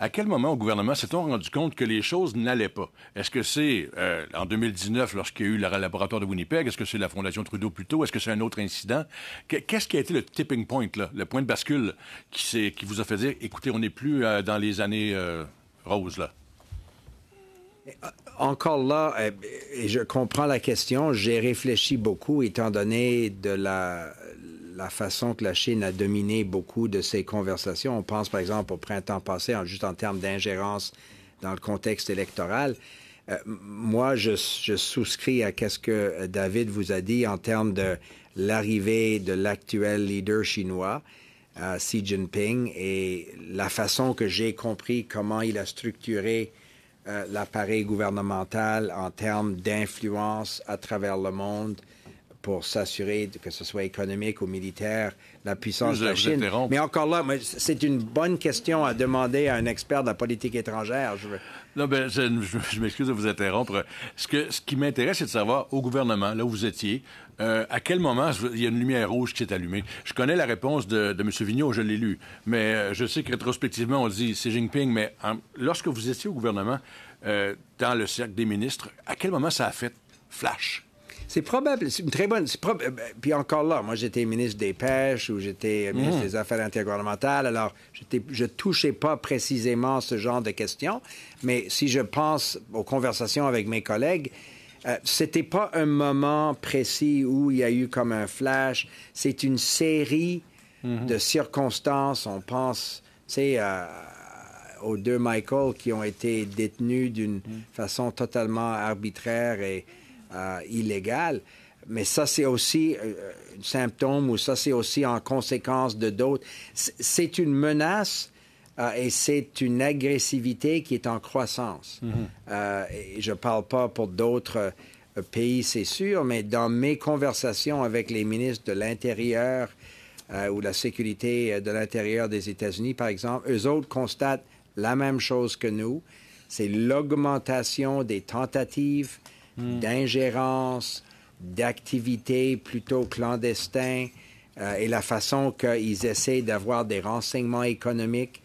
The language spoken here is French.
À quel moment au gouvernement s'est-on rendu compte que les choses n'allaient pas? Est-ce que c'est en 2019, lorsqu'il y a eu le laboratoire de Winnipeg? Est-ce que c'est la Fondation Trudeau plus tôt? Est-ce que c'est un autre incident? Qu'est-ce qui a été le tipping point, là, le point de bascule qui vous a fait dire, écoutez, on n'est plus dans les années roses, là? Encore là, et je comprends la question, j'ai réfléchi beaucoup étant donné de la façon que la Chine a dominé beaucoup de ces conversations. On pense par exemple au printemps passé, juste en termes d'ingérence dans le contexte électoral. Moi, je souscris à ce que David vous a dit en termes de l'arrivée de l'actuel leader chinois, Xi Jinping, et la façon que j'ai compris comment il a structuré l'appareil gouvernemental en termes d'influence à travers le monde pour s'assurer que ce soit économique ou militaire, la puissance de la Chine. Mais encore là, c'est une bonne question à demander à un expert de la politique étrangère. Non, ben, je m'excuse de vous interrompre. Ce qui m'intéresse, c'est de savoir, au gouvernement, là où vous étiez, à quel moment il y a une lumière rouge qui s'est allumée. Je connais la réponse de M. Vigneault, je l'ai lu, mais je sais que rétrospectivement, on dit Xi Jinping, mais lorsque vous étiez au gouvernement, dans le cercle des ministres, à quel moment ça a fait flash? C'est probable, c'est une très bonne... Puis encore là, moi j'étais ministre des Pêches ou j'étais ministre des Affaires intergouvernementales, alors je touchais pas précisément ce genre de questions, mais si je pense aux conversations avec mes collègues, c'était pas un moment précis où il y a eu comme un flash, c'est une série de circonstances, on pense, tu sais, aux deux Michael qui ont été détenus d'une façon totalement arbitraire et illégale. Mais ça, c'est aussi un symptôme ou ça, c'est aussi en conséquence de d'autres. C'est une menace et c'est une agressivité qui est en croissance. Et je ne parle pas pour d'autres pays, c'est sûr, mais dans mes conversations avec les ministres de l'Intérieur ou la sécurité de l'intérieur des États-Unis, par exemple, eux autres constatent la même chose que nous. C'est l'augmentation des tentatives d'ingérence, d'activités plutôt clandestines et la façon qu'ils essaient d'avoir des renseignements économiques